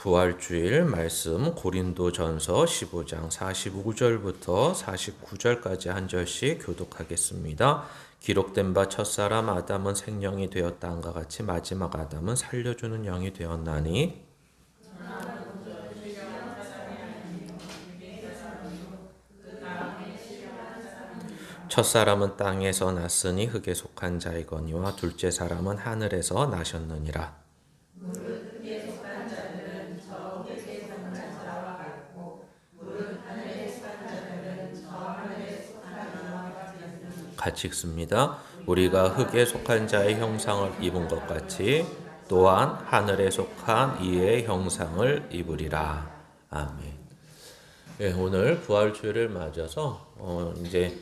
부활주일 말씀 고린도전서 15장 45절부터 49절까지 한 절씩 교독하겠습니다. 기록된 바 첫사람 아담은 생령이 되었다 함과 같이 마지막 아담은 살려주는 영이 되었나니 첫사람은 땅에서 났으니 흙에 속한 자이거니와 둘째 사람은 하늘에서 나셨느니라. 같이 읽습니다. 우리가 흙에 속한 자의 형상을 입은 것 같이 또한 하늘에 속한 이의 형상을 입으리라. 아멘. 네, 오늘 부활주일을 맞아서 이제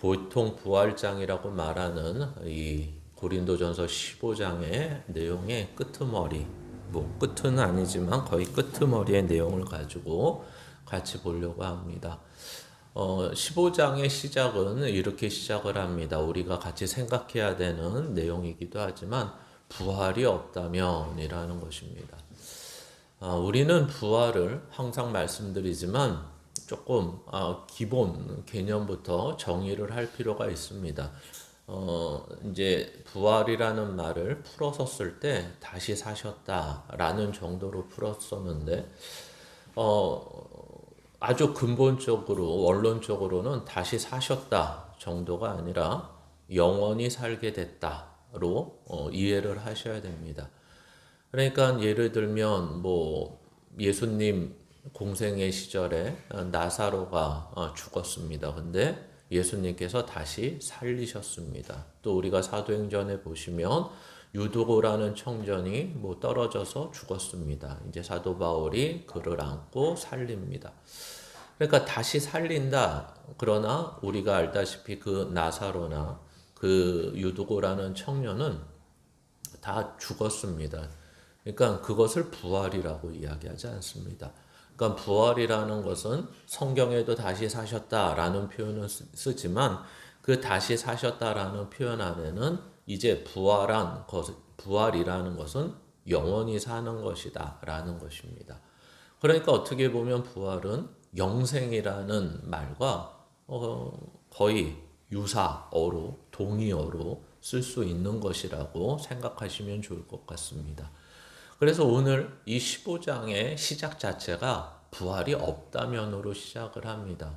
보통 부활장이라고 말하는 이 고린도전서 15장의 내용의 끄트머리, 끝은 아니지만 거의 끄트머리의 내용을 가지고 같이 보려고 합니다. 15장의 시작은 이렇게 시작을 합니다. 우리가 같이 생각해야 되는 내용이기도 하지만 부활이 없다면 이라는 것입니다. 우리는 부활을 항상 말씀드리지만 조금 기본 개념부터 정의를 할 필요가 있습니다. 이제 부활이라는 말을 풀어서 쓸 때 다시 사셨다라는 정도로 풀었었는데 아주 근본적으로 원론적으로는 다시 사셨다 정도가 아니라 영원히 살게 됐다로 이해를 하셔야 됩니다. 그러니까 예를 들면 예수님 공생의 시절에 나사로가 죽었습니다. 근데 예수님께서 다시 살리셨습니다. 또 우리가 사도행전에 보시면 유두고라는 청년이 떨어져서 죽었습니다. 이제 사도 바울이 그를 안고 살립니다. 그러니까 다시 살린다. 그러나 우리가 알다시피 그 나사로나 그 유두고라는 청년은 다 죽었습니다. 그러니까 그것을 부활이라고 이야기하지 않습니다. 그러니까 부활이라는 것은 성경에도 다시 사셨다라는 표현을 쓰지만 그 다시 사셨다라는 표현 안에는 이제 부활이라는 것은 영원히 사는 것이다 라는 것입니다. 그러니까 어떻게 보면 부활은 영생이라는 말과 거의 유사어로 동의어로 쓸 수 있는 것이라고 생각하시면 좋을 것 같습니다. 그래서 오늘 이 15장의 시작 자체가 부활이 없다면으로 시작을 합니다.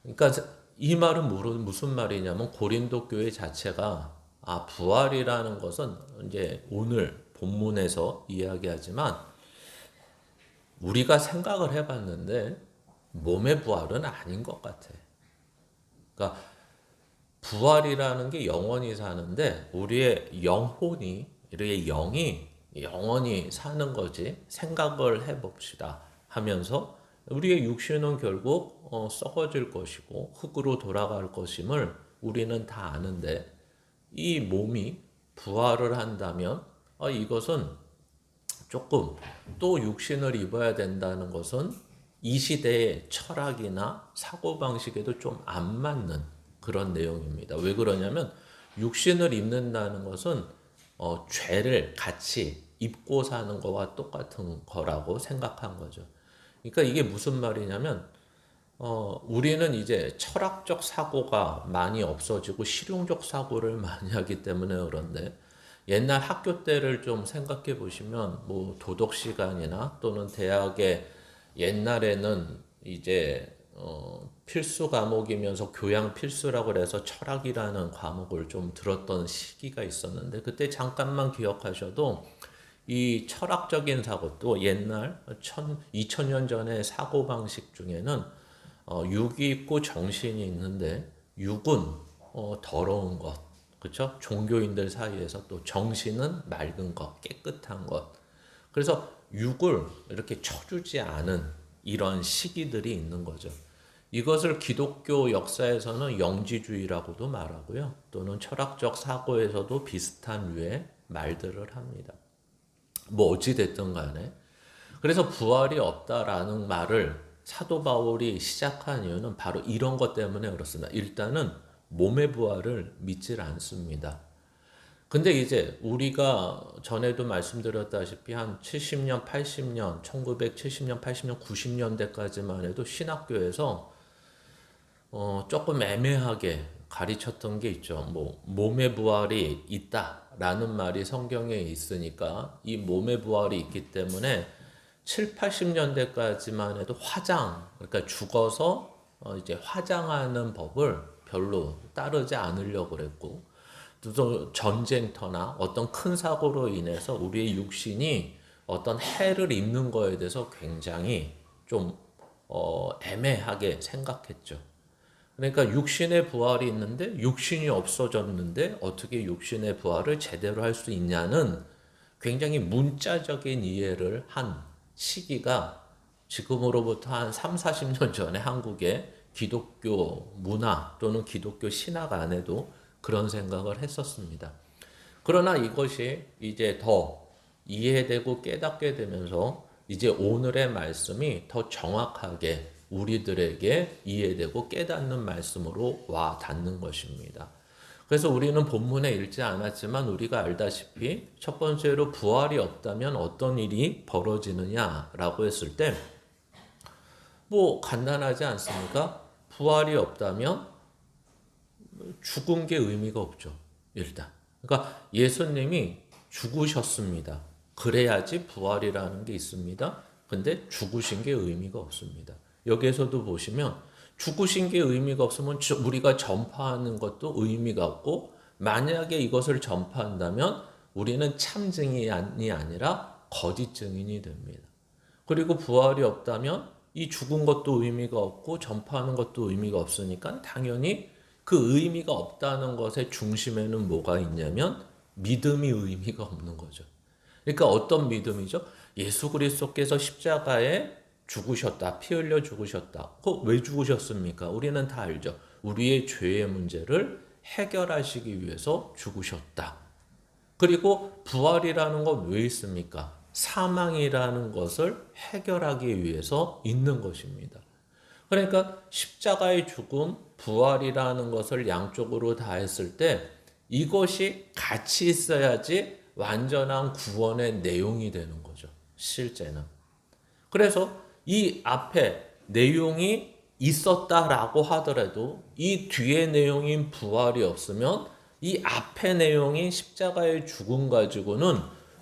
그러니까 이 말은 무슨 말이냐면 고린도 교회 자체가 부활이라는 것은 이제 오늘 본문에서 이야기하지만 우리가 생각을 해봤는데 몸의 부활은 아닌 것 같아. 그러니까 부활이라는 게 영원히 사는데 우리의 영혼이, 우리의 영이 영원히 사는 거지 생각을 해봅시다 하면서 우리의 육신은 결국 썩어질 것이고 흙으로 돌아갈 것임을 우리는 다 아는데 이 몸이 부활을 한다면 이것은 조금 또 육신을 입어야 된다는 것은 이 시대의 철학이나 사고방식에도 좀 안 맞는 그런 내용입니다. 왜 그러냐면 육신을 입는다는 것은 죄를 같이 입고 사는 거와 똑같은 거라고 생각한 거죠. 그러니까 이게 무슨 말이냐면 우리는 이제 철학적 사고가 많이 없어지고 실용적 사고를 많이 하기 때문에 그런데 옛날 학교 때를 좀 생각해 보시면 도덕 시간이나 또는 대학에 옛날에는 이제 필수 과목이면서 교양 필수라고 해서 철학이라는 과목을 좀 들었던 시기가 있었는데 그때 잠깐만 기억하셔도 이 철학적인 사고 또 옛날 2000년 전의 사고방식 중에는 육이 있고 정신이 있는데 육은 더러운 것, 그렇죠? 종교인들 사이에서 또 정신은 맑은 것, 깨끗한 것. 그래서 육을 이렇게 쳐주지 않은 이런 시기들이 있는 거죠. 이것을 기독교 역사에서는 영지주의라고도 말하고요. 또는 철학적 사고에서도 비슷한 류의 말들을 합니다. 어찌됐든 간에. 그래서 부활이 없다라는 말을 사도 바울이 시작한 이유는 바로 이런 것 때문에 그렇습니다. 일단은 몸의 부활을 믿질 않습니다. 근데 이제 우리가 전에도 말씀드렸다시피 한 70년, 80년, 1970년, 80년, 90년대까지만 해도 신학교에서 조금 애매하게 가르쳤던 게 있죠. 뭐 몸의 부활이 있다라는 말이 성경에 있으니까 이 몸의 부활이 있기 때문에 7, 80년대까지만 해도 화장, 그러니까 죽어서 이제 화장하는 법을 별로 따르지 않으려고 그랬고, 또 전쟁터나 어떤 큰 사고로 인해서 우리의 육신이 어떤 해를 입는 거에 대해서 굉장히 좀 애매하게 생각했죠. 그러니까 육신의 부활이 있는데 육신이 없어졌는데 어떻게 육신의 부활을 제대로 할 수 있냐는 굉장히 문자적인 이해를 한 시기가 지금으로부터 한 3, 40년 전에 한국의 기독교 문화 또는 기독교 신학 안에도 그런 생각을 했었습니다. 그러나 이것이 이제 더 이해되고 깨닫게 되면서 이제 오늘의 말씀이 더 정확하게 우리들에게 이해되고 깨닫는 말씀으로 와 닿는 것입니다. 그래서 우리는 본문에 읽지 않았지만 우리가 알다시피 첫 번째로 부활이 없다면 어떤 일이 벌어지느냐라고 했을 때 뭐 간단하지 않습니까? 부활이 없다면 죽은 게 의미가 없죠. 일단. 그러니까 예수님이 죽으셨습니다. 그래야지 부활이라는 게 있습니다. 근데 죽으신 게 의미가 없습니다. 여기에서도 보시면 죽으신 게 의미가 없으면 우리가 전파하는 것도 의미가 없고, 만약에 이것을 전파한다면 우리는 참증인이 아니라 거짓 증인이 됩니다. 그리고 부활이 없다면 이 죽은 것도 의미가 없고 전파하는 것도 의미가 없으니까 당연히 그 의미가 없다는 것의 중심에는 뭐가 있냐면 믿음이 의미가 없는 거죠. 그러니까 어떤 믿음이죠? 예수 그리스도께서 십자가에 죽으셨다. 피 흘려 죽으셨다. 왜 죽으셨습니까? 우리는 다 알죠. 우리의 죄의 문제를 해결하시기 위해서 죽으셨다. 그리고 부활이라는 건 왜 있습니까? 사망이라는 것을 해결하기 위해서 있는 것입니다. 그러니까 십자가의 죽음, 부활이라는 것을 양쪽으로 다 했을 때 이것이 같이 있어야지 완전한 구원의 내용이 되는 거죠. 실제는. 그래서 이 앞에 내용이 있었다라고 하더라도 이 뒤에 내용인 부활이 없으면 이 앞에 내용인 십자가의 죽음 가지고는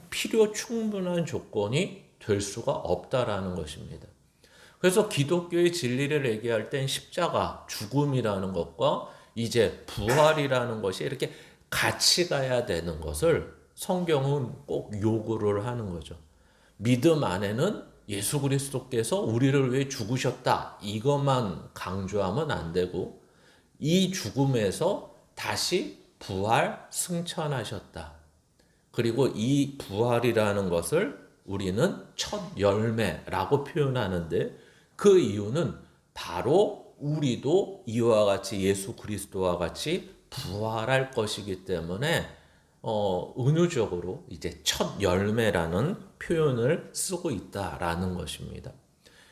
필요 충분한 조건이 될 수가 없다라는 것입니다. 그래서 기독교의 진리를 얘기할 땐 십자가, 죽음이라는 것과 이제 부활이라는 것이 이렇게 같이 가야 되는 것을 성경은 꼭 요구를 하는 거죠. 믿음 안에는 예수 그리스도께서 우리를 위해 죽으셨다. 이것만 강조하면 안 되고 이 죽음에서 다시 부활 승천하셨다. 그리고 이 부활이라는 것을 우리는 첫 열매라고 표현하는데 그 이유는 바로 우리도 이와 같이 예수 그리스도와 같이 부활할 것이기 때문에 은유적으로 이제 첫 열매라는 표현을 쓰고 있다라는 것입니다.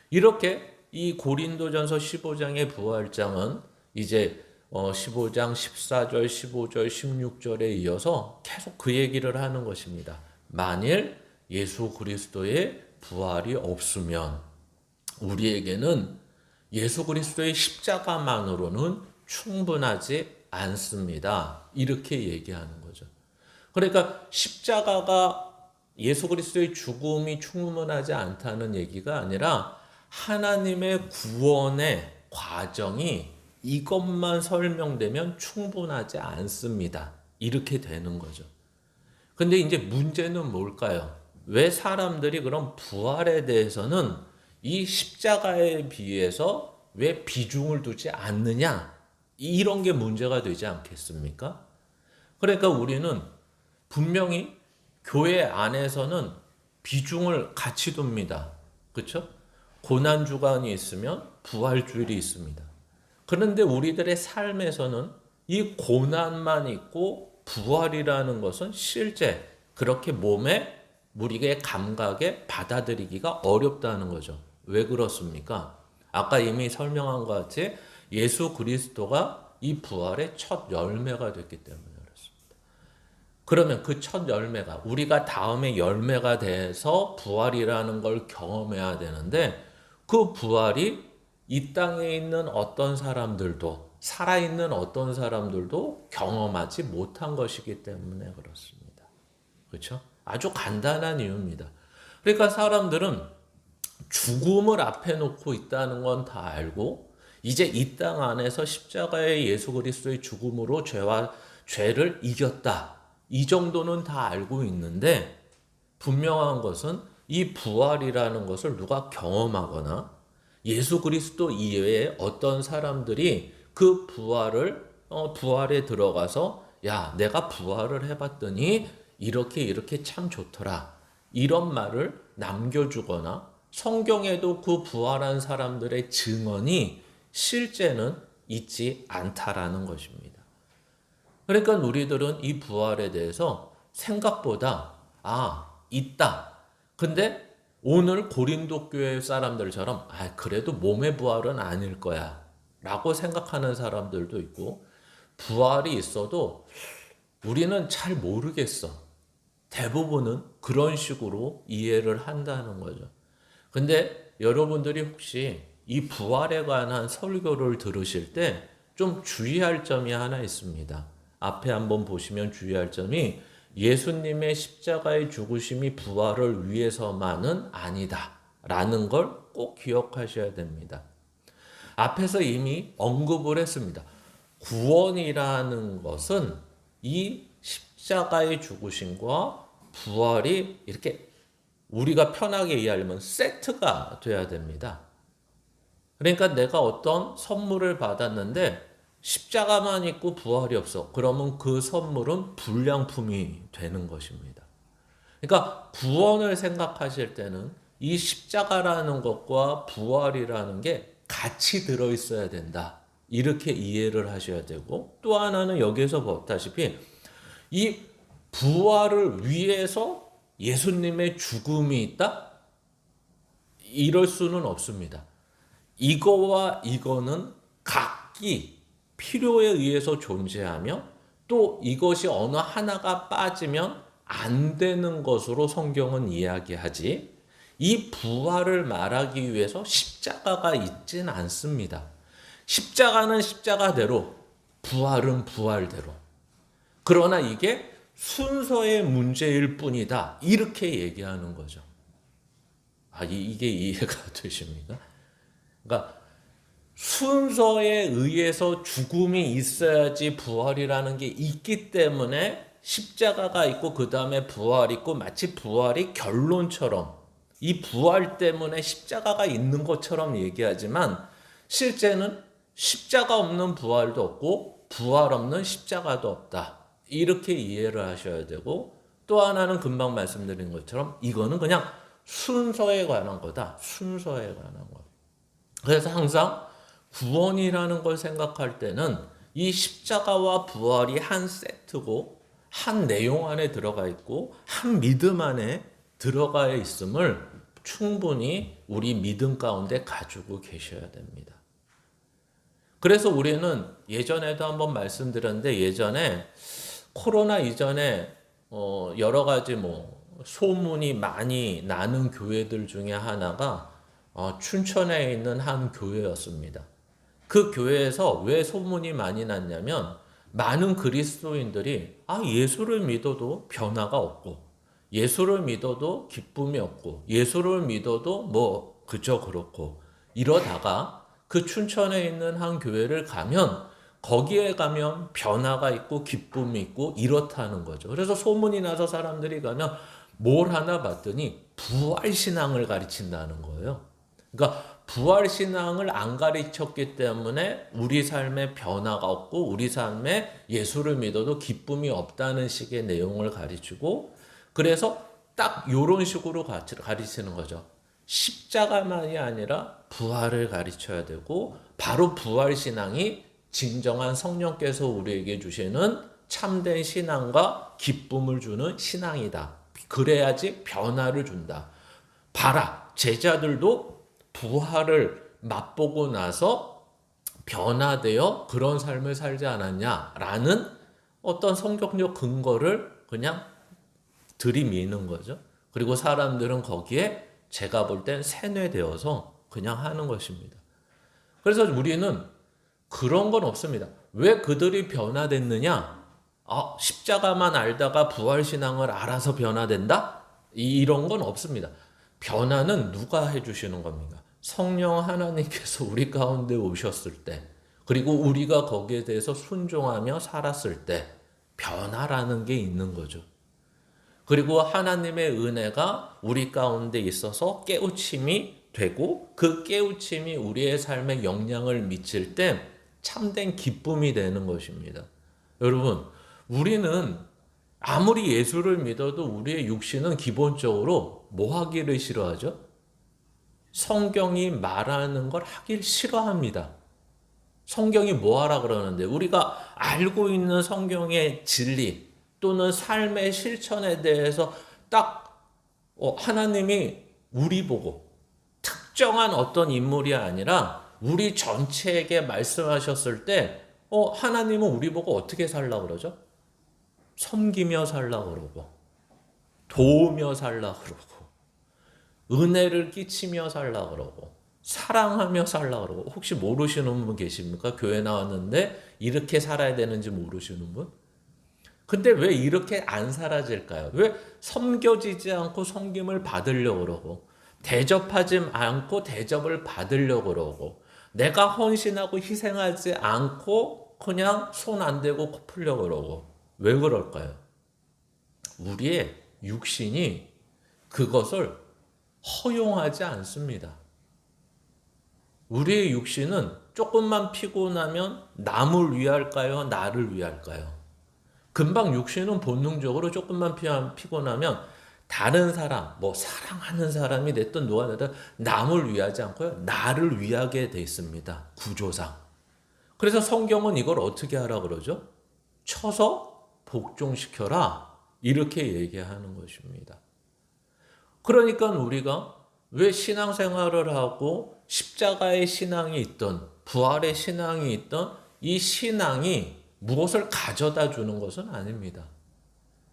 이렇게 이 고린도전서 15장의 부활장은 이제 15장 14절, 15절, 16절에 이어서 계속 그 얘기를 하는 것입니다. 만일 예수 그리스도의 부활이 없으면 우리에게는 예수 그리스도의 십자가만으로는 충분하지 않습니다. 이렇게 얘기하는 거죠. 그러니까 십자가가 예수 그리스도의 죽음이 충분하지 않다는 얘기가 아니라 하나님의 구원의 과정이 이것만 설명되면 충분하지 않습니다. 이렇게 되는 거죠. 근데 이제 문제는 뭘까요? 왜 사람들이 그럼 부활에 대해서는 이 십자가에 비해서 왜 비중을 두지 않느냐? 이런 게 문제가 되지 않겠습니까? 그러니까 우리는 분명히 교회 안에서는 비중을 같이 둡니다. 그렇죠? 고난주간이 있으면 부활주일이 있습니다. 그런데 우리들의 삶에서는 이 고난만 있고 부활이라는 것은 실제 그렇게 몸에 우리의 감각에 받아들이기가 어렵다는 거죠. 왜 그렇습니까? 아까 이미 설명한 것 같이 예수 그리스도가 이 부활의 첫 열매가 됐기 때문에 그렇습니다. 그러면 그 첫 열매가 우리가 다음에 열매가 돼서 부활이라는 걸 경험해야 되는데 그 부활이 이 땅에 있는 어떤 사람들도 살아있는 어떤 사람들도 경험하지 못한 것이기 때문에 그렇습니다. 그렇죠? 아주 간단한 이유입니다. 그러니까 사람들은 죽음을 앞에 놓고 있다는 건 다 알고 이제 이 땅 안에서 십자가의 예수 그리스도의 죽음으로 죄를 이겼다. 이 정도는 다 알고 있는데 분명한 것은 이 부활이라는 것을 누가 경험하거나 예수 그리스도 이외에 어떤 사람들이 그 부활에 들어가서 야, 내가 부활을 해봤더니 이렇게 참 좋더라. 이런 말을 남겨주거나 성경에도 그 부활한 사람들의 증언이 실제는 있지 않다라는 것입니다. 그러니까 우리들은 이 부활에 대해서 생각보다 있다. 근데 오늘 고린도 교회 사람들처럼 그래도 몸의 부활은 아닐 거야 라고 생각하는 사람들도 있고 부활이 있어도 우리는 잘 모르겠어. 대부분은 그런 식으로 이해를 한다는 거죠. 근데 여러분들이 혹시 이 부활에 관한 설교를 들으실 때 좀 주의할 점이 하나 있습니다. 앞에 한번 보시면 주의할 점이 예수님의 십자가의 죽으심이 부활을 위해서만은 아니다 라는 걸 꼭 기억하셔야 됩니다. 앞에서 이미 언급을 했습니다. 구원이라는 것은 이 십자가의 죽으심과 부활이 이렇게 우리가 편하게 이해하려면 세트가 돼야 됩니다. 그러니까 내가 어떤 선물을 받았는데 십자가만 있고 부활이 없어. 그러면 그 선물은 불량품이 되는 것입니다. 그러니까 구원을 생각하실 때는 이 십자가라는 것과 부활이라는 게 같이 들어있어야 된다. 이렇게 이해를 하셔야 되고 또 하나는 여기에서 보다시피 이 부활을 위해서 예수님의 죽음이 있다? 이럴 수는 없습니다. 이거와 이거는 각기 필요에 의해서 존재하며 또 이것이 어느 하나가 빠지면 안 되는 것으로 성경은 이야기하지 이 부활을 말하기 위해서 십자가가 있진 않습니다. 십자가는 십자가대로 부활은 부활대로 그러나 이게 순서의 문제일 뿐이다 이렇게 얘기하는 거죠. 이게 이해가 되십니까? 그러니까 순서에 의해서 죽음이 있어야지 부활이라는 게 있기 때문에 십자가가 있고 그 다음에 부활이 있고 마치 부활이 결론처럼 이 부활 때문에 십자가가 있는 것처럼 얘기하지만 실제는 십자가 없는 부활도 없고 부활 없는 십자가도 없다. 이렇게 이해를 하셔야 되고 또 하나는 금방 말씀드린 것처럼 이거는 그냥 순서에 관한 거다. 순서에 관한 거. 그래서 항상 구원이라는 걸 생각할 때는 이 십자가와 부활이 한 세트고 한 내용 안에 들어가 있고 한 믿음 안에 들어가 있음을 충분히 우리 믿음 가운데 가지고 계셔야 됩니다. 그래서 우리는 예전에도 한번 말씀드렸는데 예전에 코로나 이전에 여러 가지 소문이 많이 나는 교회들 중에 하나가 춘천에 있는 한 교회였습니다. 그 교회에서 왜 소문이 많이 났냐면 많은 그리스도인들이 예수를 믿어도 변화가 없고 예수를 믿어도 기쁨이 없고 예수를 믿어도 그저 그렇고 이러다가 그 춘천에 있는 한 교회를 가면 거기에 가면 변화가 있고 기쁨이 있고 이렇다는 거죠. 그래서 소문이 나서 사람들이 가면 뭘 하나 봤더니 부활신앙을 가르친다는 거예요. 그러니까 부활신앙을 안 가르쳤기 때문에 우리 삶에 변화가 없고 우리 삶에 예수를 믿어도 기쁨이 없다는 식의 내용을 가르치고 그래서 딱 이런 식으로 가르치는 거죠. 십자가만이 아니라 부활을 가르쳐야 되고 바로 부활신앙이 진정한 성령께서 우리에게 주시는 참된 신앙과 기쁨을 주는 신앙이다. 그래야지 변화를 준다. 봐라, 제자들도 부활을 맛보고 나서 변화되어 그런 삶을 살지 않았냐라는 어떤 성경적 근거를 그냥 들이미는 거죠. 그리고 사람들은 거기에 제가 볼 땐 세뇌되어서 그냥 하는 것입니다. 그래서 우리는 그런 건 없습니다. 왜 그들이 변화됐느냐? 십자가만 알다가 부활신앙을 알아서 변화된다? 이런 건 없습니다. 변화는 누가 해주시는 겁니까? 성령 하나님께서 우리 가운데 오셨을 때, 그리고 우리가 거기에 대해서 순종하며 살았을 때 변화라는 게 있는 거죠. 그리고 하나님의 은혜가 우리 가운데 있어서 깨우침이 되고 그 깨우침이 우리의 삶에 영향을 미칠 때 참된 기쁨이 되는 것입니다. 여러분, 우리는 아무리 예수를 믿어도 우리의 육신은 기본적으로 뭐 하기를 싫어하죠? 성경이 말하는 걸 하길 싫어합니다. 성경이 뭐 하라 그러는데 우리가 알고 있는 성경의 진리 또는 삶의 실천에 대해서 딱 하나님이 우리 보고 특정한 어떤 인물이 아니라 우리 전체에게 말씀하셨을 때 하나님은 우리 보고 어떻게 살라 그러죠? 섬기며 살라 그러고 도우며 살라 그러고 은혜를 끼치며 살라 그러고 사랑하며 살라 그러고 혹시 모르시는 분 계십니까? 교회 나왔는데 이렇게 살아야 되는지 모르시는 분? 근데 왜 이렇게 안 사라질까요? 왜 섬겨지지 않고 섬김을 받으려고 그러고 대접하지 않고 대접을 받으려고 그러고 내가 헌신하고 희생하지 않고 그냥 손 안 대고 코 풀려고 그러고 왜 그럴까요? 우리의 육신이 그것을 허용하지 않습니다. 우리의 육신은 조금만 피곤하면 남을 위할까요? 나를 위할까요? 금방 육신은 본능적으로 조금만 피곤하면 다른 사람, 사랑하는 사람이 됐든 누가 됐든 남을 위하지 않고요. 나를 위하게 돼 있습니다. 구조상. 그래서 성경은 이걸 어떻게 하라 그러죠? 쳐서 복종시켜라. 이렇게 얘기하는 것입니다. 그러니까 우리가 왜 신앙생활을 하고 십자가의 신앙이 있던 부활의 신앙이 있던 이 신앙이 무엇을 가져다 주는 것은 아닙니다.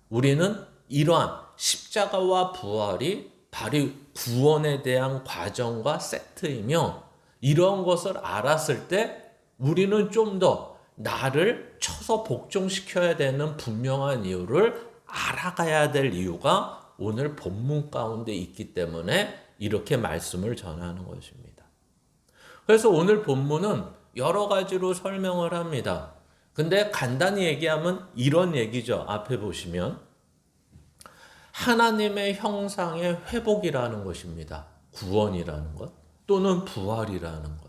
우리는 이러한 십자가와 부활이 바로 구원에 대한 과정과 세트이며 이런 것을 알았을 때 우리는 좀 더 나를 쳐서 복종시켜야 되는 분명한 이유를 알아가야 될 이유가 오늘 본문 가운데 있기 때문에 이렇게 말씀을 전하는 것입니다. 그래서 오늘 본문은 여러 가지로 설명을 합니다. 근데 간단히 얘기하면 이런 얘기죠. 앞에 보시면 하나님의 형상의 회복이라는 것입니다. 구원이라는 것 또는 부활이라는 것.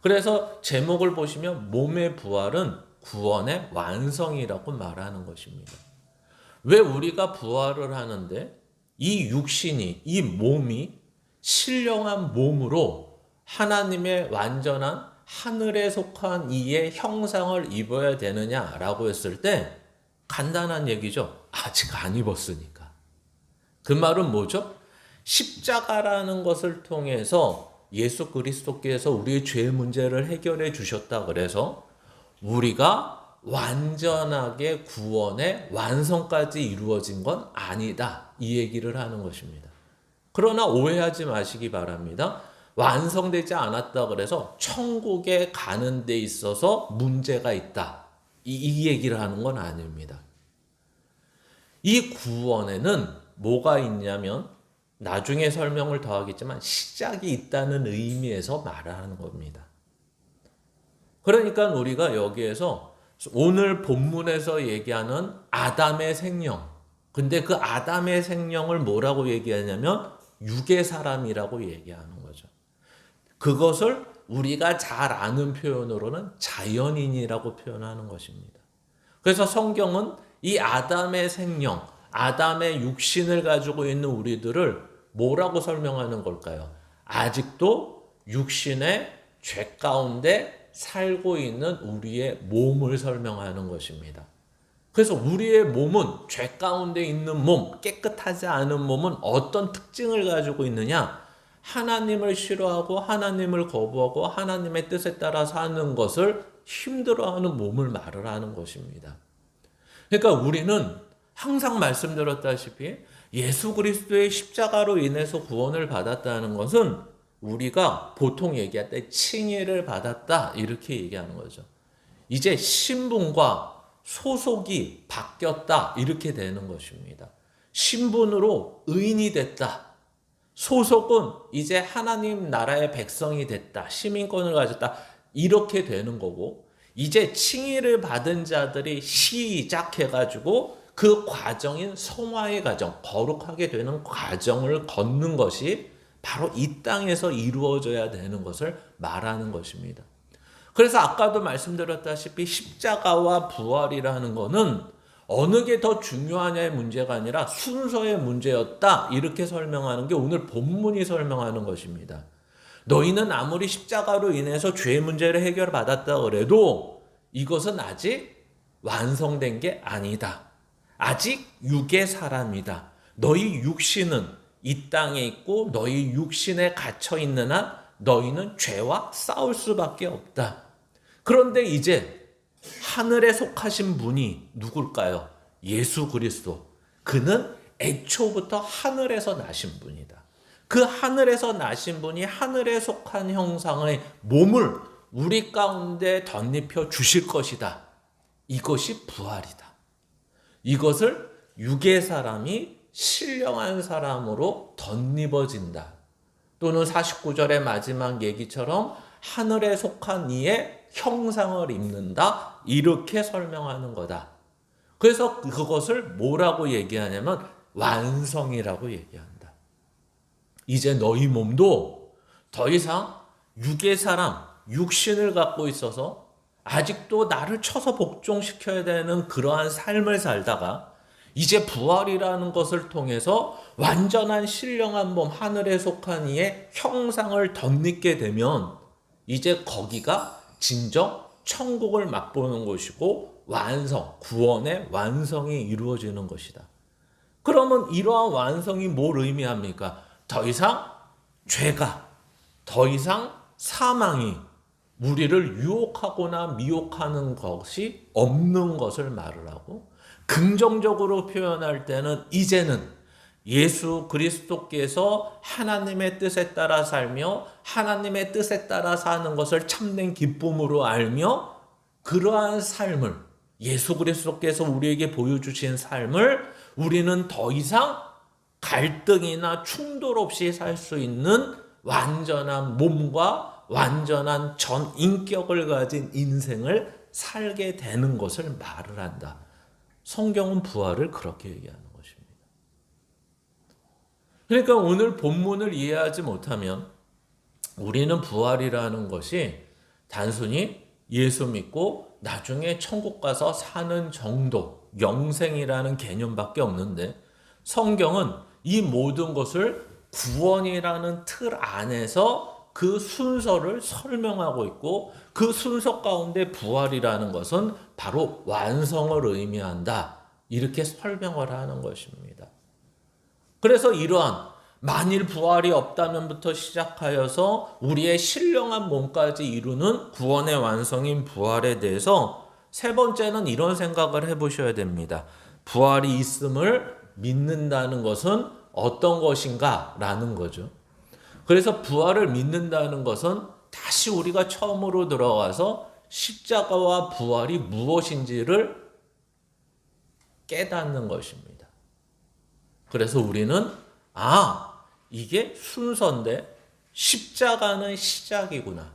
그래서 제목을 보시면 몸의 부활은 구원의 완성이라고 말하는 것입니다. 왜 우리가 부활을 하는데 이 육신이, 이 몸이 신령한 몸으로 하나님의 완전한 하늘에 속한 이의 형상을 입어야 되느냐라고 했을 때 간단한 얘기죠. 아직 안 입었으니까. 그 말은 뭐죠? 십자가라는 것을 통해서 예수 그리스도께서 우리의 죄 문제를 해결해 주셨다 그래서 우리가 완전하게 구원의 완성까지 이루어진 건 아니다. 이 얘기를 하는 것입니다. 그러나 오해하지 마시기 바랍니다. 완성되지 않았다 그래서 천국에 가는 데 있어서 문제가 있다. 이 얘기를 하는 건 아닙니다. 이 구원에는 뭐가 있냐면 나중에 설명을 더 하겠지만 시작이 있다는 의미에서 말하는 겁니다. 그러니까 우리가 여기에서 오늘 본문에서 얘기하는 아담의 생명, 근데 그 아담의 생명을 뭐라고 얘기하냐면 육의 사람이라고 얘기하는 거죠. 그것을 우리가 잘 아는 표현으로는 자연인이라고 표현하는 것입니다. 그래서 성경은 이 아담의 생명, 아담의 육신을 가지고 있는 우리들을 뭐라고 설명하는 걸까요? 아직도 육신의 죄 가운데 살고 있는 우리의 몸을 설명하는 것입니다. 그래서 우리의 몸은 죄 가운데 있는 몸, 깨끗하지 않은 몸은 어떤 특징을 가지고 있느냐? 하나님을 싫어하고 하나님을 거부하고 하나님의 뜻에 따라 사는 것을 힘들어하는 몸을 말을 하는 것입니다. 그러니까 우리는 항상 말씀드렸다시피 예수 그리스도의 십자가로 인해서 구원을 받았다는 것은 우리가 보통 얘기할 때 칭의를 받았다 이렇게 얘기하는 거죠. 이제 신분과 소속이 바뀌었다 이렇게 되는 것입니다. 신분으로 의인이 됐다. 소속은 이제 하나님 나라의 백성이 됐다. 시민권을 가졌다. 이렇게 되는 거고, 이제 칭의를 받은 자들이 시작해가지고 그 과정인 성화의 과정, 거룩하게 되는 과정을 걷는 것이 바로 이 땅에서 이루어져야 되는 것을 말하는 것입니다. 그래서 아까도 말씀드렸다시피 십자가와 부활이라는 것은 어느 게 더 중요하냐의 문제가 아니라 순서의 문제였다 이렇게 설명하는 게 오늘 본문이 설명하는 것입니다. 너희는 아무리 십자가로 인해서 죄의 문제를 해결받았다 그래도 이것은 아직 완성된 게 아니다. 아직 육의 사람이다. 너희 육신은 이 땅에 있고 너희 육신에 갇혀 있는 한 너희는 죄와 싸울 수밖에 없다. 그런데 이제 하늘에 속하신 분이 누굴까요? 예수 그리스도. 그는 애초부터 하늘에서 나신 분이다. 그 하늘에서 나신 분이 하늘에 속한 형상의 몸을 우리 가운데 덧입혀 주실 것이다. 이것이 부활이다. 이것을 육의 사람이 신령한 사람으로 덧입어진다. 또는 49절의 마지막 얘기처럼 하늘에 속한 이의 형상을 입는다. 이렇게 설명하는 거다. 그래서 그것을 뭐라고 얘기하냐면 완성이라고 얘기한다. 이제 너희 몸도 더 이상 육의 사람, 육신을 갖고 있어서 아직도 나를 쳐서 복종시켜야 되는 그러한 삶을 살다가 이제 부활이라는 것을 통해서 완전한 신령한 몸, 하늘에 속한 이의 형상을 덧입게 되면 이제 거기가 진정 천국을 맛보는 것이고 완성, 구원의 완성이 이루어지는 것이다. 그러면 이러한 완성이 뭘 의미합니까? 더 이상 죄가, 더 이상 사망이 우리를 유혹하거나 미혹하는 것이 없는 것을 말을 하고, 긍정적으로 표현할 때는 이제는 예수 그리스도께서 하나님의 뜻에 따라 살며 하나님의 뜻에 따라 사는 것을 참된 기쁨으로 알며 그러한 삶을, 예수 그리스도께서 우리에게 보여주신 삶을 우리는 더 이상 갈등이나 충돌 없이 살 수 있는 완전한 몸과 완전한 전 인격을 가진 인생을 살게 되는 것을 말을 한다. 성경은 부활을 그렇게 얘기하는 것입니다. 그러니까 오늘 본문을 이해하지 못하면 우리는 부활이라는 것이 단순히 예수 믿고 나중에 천국 가서 사는 정도, 영생이라는 개념밖에 없는데, 성경은 이 모든 것을 구원이라는 틀 안에서 그 순서를 설명하고 있고, 그 순서 가운데 부활이라는 것은 바로 완성을 의미한다. 이렇게 설명을 하는 것입니다. 그래서 이러한 만일 부활이 없다면부터 시작하여서 우리의 신령한 몸까지 이루는 구원의 완성인 부활에 대해서 세 번째는 이런 생각을 해보셔야 됩니다. 부활이 있음을 믿는다는 것은 어떤 것인가? 라는 거죠. 그래서 부활을 믿는다는 것은 다시 우리가 처음으로 들어가서 십자가와 부활이 무엇인지를 깨닫는 것입니다. 그래서 우리는 이게 순서인데 십자가는 시작이구나.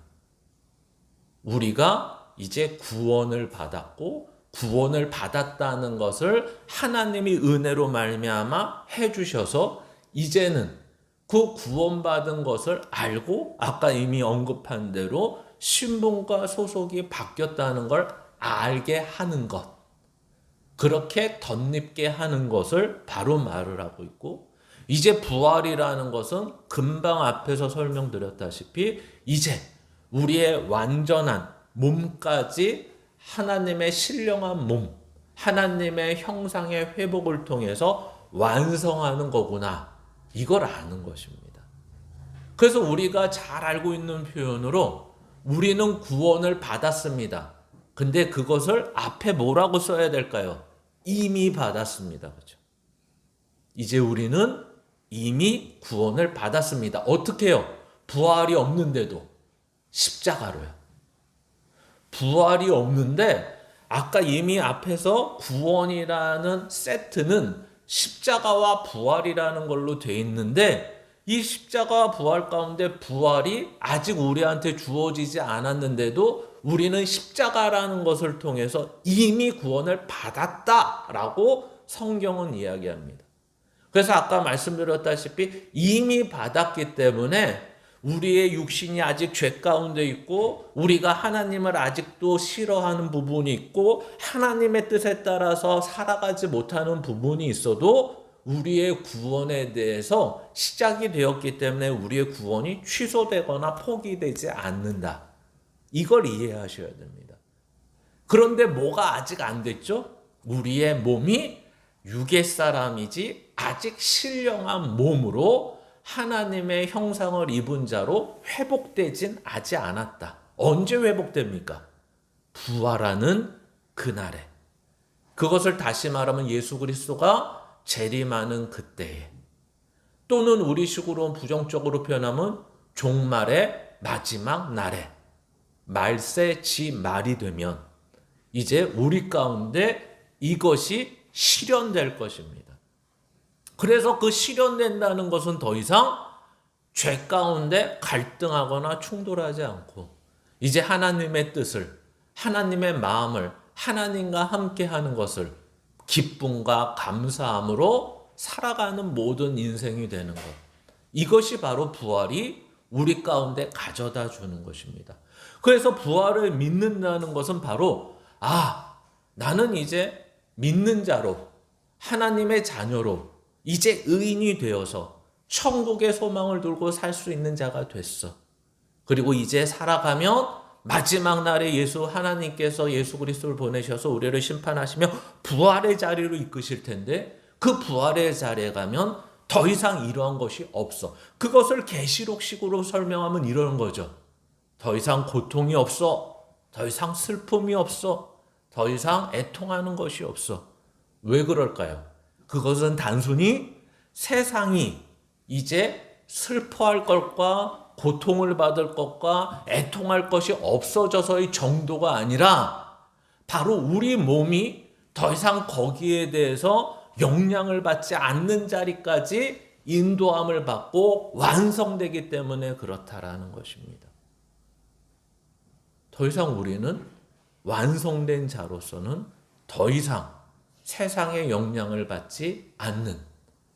우리가 이제 구원을 받았고 구원을 받았다는 것을 하나님이 은혜로 말미암아 해주셔서 이제는 그 구원받은 것을 알고 아까 이미 언급한 대로 신분과 소속이 바뀌었다는 걸 알게 하는 것, 그렇게 덧입게 하는 것을 바로 말을 하고 있고, 이제 부활이라는 것은 금방 앞에서 설명드렸다시피 이제 우리의 완전한 몸까지 하나님의 신령한 몸, 하나님의 형상의 회복을 통해서 완성하는 거구나. 이걸 아는 것입니다. 그래서 우리가 잘 알고 있는 표현으로 우리는 구원을 받았습니다. 근데 그것을 앞에 뭐라고 써야 될까요? 이미 받았습니다. 그렇죠? 이제 우리는 이미 구원을 받았습니다. 어떻게 해요? 부활이 없는데도 십자가로요. 부활이 없는데 아까 이미 앞에서 구원이라는 세트는 십자가와 부활이라는 걸로 돼 있는데 이 십자가와 부활 가운데 부활이 아직 우리한테 주어지지 않았는데도 우리는 십자가라는 것을 통해서 이미 구원을 받았다라고 성경은 이야기합니다. 그래서 아까 말씀드렸다시피 이미 받았기 때문에 우리의 육신이 아직 죄 가운데 있고 우리가 하나님을 아직도 싫어하는 부분이 있고 하나님의 뜻에 따라서 살아가지 못하는 부분이 있어도 우리의 구원에 대해서 시작이 되었기 때문에 우리의 구원이 취소되거나 포기되지 않는다. 이걸 이해하셔야 됩니다. 그런데 뭐가 아직 안 됐죠? 우리의 몸이 육의 사람이지 아직 신령한 몸으로 하나님의 형상을 입은 자로 회복되진 아직 않았다. 언제 회복됩니까? 부활하는 그날에. 그것을 다시 말하면 예수 그리스도가 재림하는 그때에. 또는 우리식으로 부정적으로 표현하면 종말의 마지막 날에. 말세 지 말이 되면 이제 우리 가운데 이것이 실현될 것입니다. 그래서 그 실현된다는 것은 더 이상 죄 가운데 갈등하거나 충돌하지 않고 이제 하나님의 뜻을, 하나님의 마음을 하나님과 함께 하는 것을 기쁨과 감사함으로 살아가는 모든 인생이 되는 것. 이것이 바로 부활이 우리 가운데 가져다 주는 것입니다. 그래서 부활을 믿는다는 것은 바로 나는 이제 믿는 자로 하나님의 자녀로 이제 의인이 되어서 천국의 소망을 두고 살 수 있는 자가 됐어. 그리고 이제 살아가면 마지막 날에 하나님께서 예수 그리스도를 보내셔서 우리를 심판하시며 부활의 자리로 이끄실 텐데 그 부활의 자리에 가면 더 이상 이러한 것이 없어. 그것을 계시록식으로 설명하면 이러는 거죠. 더 이상 고통이 없어. 더 이상 슬픔이 없어. 더 이상 애통하는 것이 없어. 왜 그럴까요? 그것은 단순히 세상이 이제 슬퍼할 것과 고통을 받을 것과 애통할 것이 없어져서의 정도가 아니라 바로 우리 몸이 더 이상 거기에 대해서 영향을 받지 않는 자리까지 인도함을 받고 완성되기 때문에 그렇다라는 것입니다. 더 이상 우리는 완성된 자로서는 더 이상 세상의 영향을 받지 않는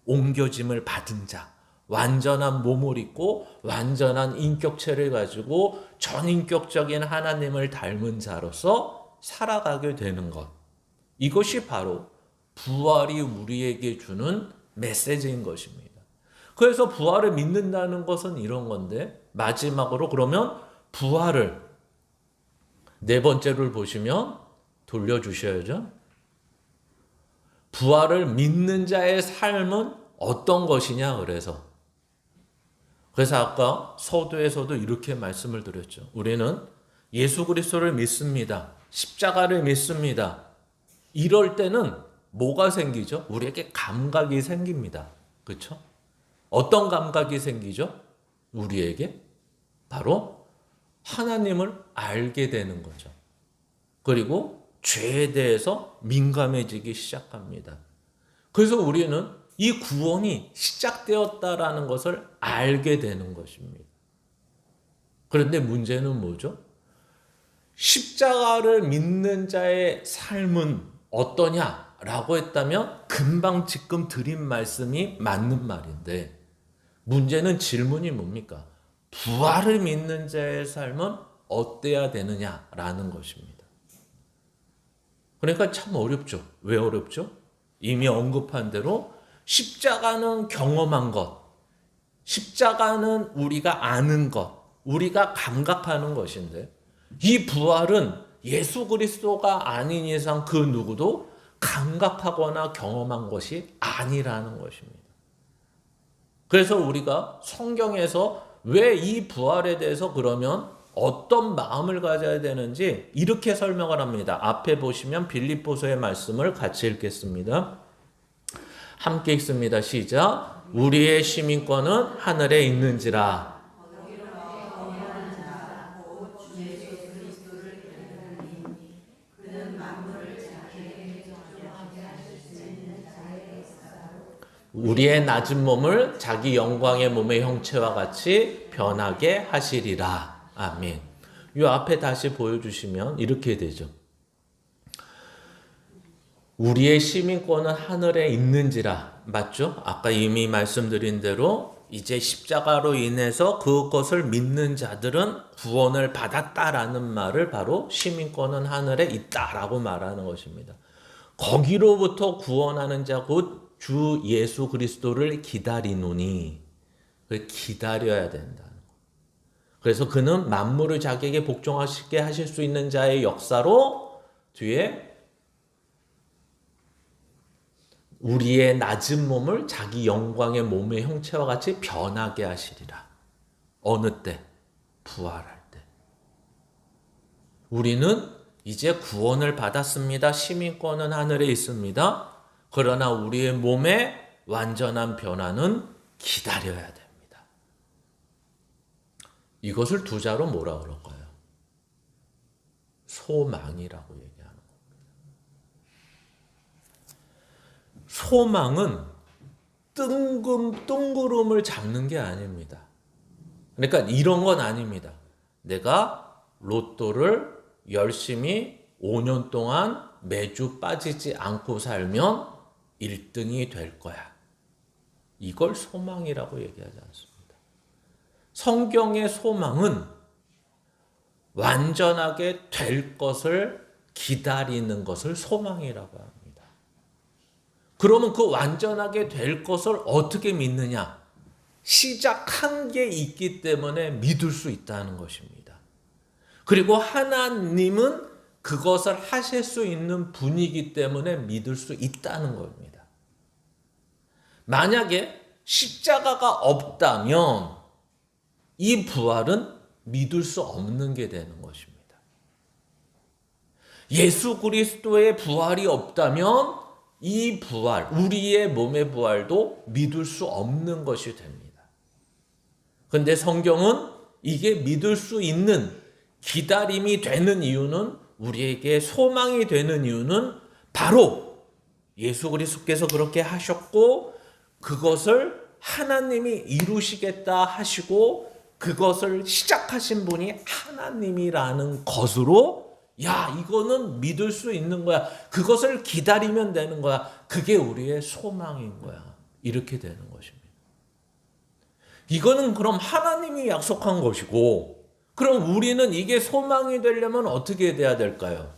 옮겨짐을 받은 자, 완전한 몸을 입고 완전한 인격체를 가지고 전인격적인 하나님을 닮은 자로서 살아가게 되는 것. 이것이 바로 부활이 우리에게 주는 메시지인 것입니다. 그래서 부활을 믿는다는 것은 이런 건데 마지막으로 그러면 부활을 네 번째를 보시면 돌려주셔야죠. 부활을 믿는 자의 삶은 어떤 것이냐 그래서 아까 서두에서도 이렇게 말씀을 드렸죠. 우리는 예수 그리스도를 믿습니다. 십자가를 믿습니다. 이럴 때는 뭐가 생기죠? 우리에게 감각이 생깁니다. 그렇죠? 어떤 감각이 생기죠? 우리에게 바로 하나님을 알게 되는 거죠. 그리고 죄에 대해서 민감해지기 시작합니다. 그래서 우리는 이 구원이 시작되었다라는 것을 알게 되는 것입니다. 그런데 문제는 뭐죠? 십자가를 믿는 자의 삶은 어떠냐라고 했다면 금방 지금 드린 말씀이 맞는 말인데 문제는 질문이 뭡니까? 부활을 믿는 자의 삶은 어때야 되느냐라는 것입니다. 그러니까 참 어렵죠. 왜 어렵죠? 이미 언급한 대로 십자가는 경험한 것, 십자가는 우리가 아는 것, 우리가 감각하는 것인데 이 부활은 예수 그리스도가 아닌 이상 그 누구도 감각하거나 경험한 것이 아니라는 것입니다. 그래서 우리가 성경에서 왜 이 부활에 대해서 그러면 어떤 마음을 가져야 되는지 이렇게 설명을 합니다. 앞에 보시면 빌립보서의 말씀을 같이 읽겠습니다. 함께 읽습니다. 시작. 우리의 시민권은 하늘에 있는지라. 우리의 낮은 몸을 자기 영광의 몸의 형체와 같이 변하게 하시리라. 아멘. 이 앞에 다시 보여주시면 이렇게 되죠. 우리의 시민권은 하늘에 있는지라. 맞죠? 아까 이미 말씀드린 대로 이제 십자가로 인해서 그것을 믿는 자들은 구원을 받았다라는 말을 바로 시민권은 하늘에 있다라고 말하는 것입니다. 거기로부터 구원하는 자 곧 주 예수 그리스도를 기다리노니, 기다려야 된다는 거. 그래서 그는 만물을 자기에게 복종하시게 하실 수 있는 자의 역사로 뒤에 우리의 낮은 몸을 자기 영광의 몸의 형체와 같이 변하게 하시리라. 어느 때? 부활할 때. 우리는 이제 구원을 받았습니다. 시민권은 하늘에 있습니다. 그러나 우리의 몸의 완전한 변화는 기다려야 됩니다. 이것을 두 자로 뭐라 그럴까요? 소망이라고 얘기하는 겁니다. 소망은 뜬구름을 잡는 게 아닙니다. 그러니까 이런 건 아닙니다. 내가 로또를 열심히 5년 동안 매주 빠지지 않고 살면 1등이 될 거야. 이걸 소망이라고 얘기하지 않습니다. 성경의 소망은 완전하게 될 것을 기다리는 것을 소망이라고 합니다. 그러면 그 완전하게 될 것을 어떻게 믿느냐? 시작한 게 있기 때문에 믿을 수 있다는 것입니다. 그리고 하나님은 그것을 하실 수 있는 분이기 때문에 믿을 수 있다는 겁니다. 만약에 십자가가 없다면 이 부활은 믿을 수 없는 게 되는 것입니다. 예수 그리스도의 부활이 없다면 이 부활, 우리의 몸의 부활도 믿을 수 없는 것이 됩니다. 그런데 성경은 이게 믿을 수 있는 기다림이 되는 이유는, 우리에게 소망이 되는 이유는 바로 예수 그리스도께서 그렇게 하셨고 그것을 하나님이 이루시겠다 하시고 그것을 시작하신 분이 하나님이라는 것으로, 야, 이거는 믿을 수 있는 거야. 그것을 기다리면 되는 거야. 그게 우리의 소망인 거야. 이렇게 되는 것입니다. 이거는 그럼 하나님이 약속한 것이고, 그럼 우리는 이게 소망이 되려면 어떻게 돼야 될까요?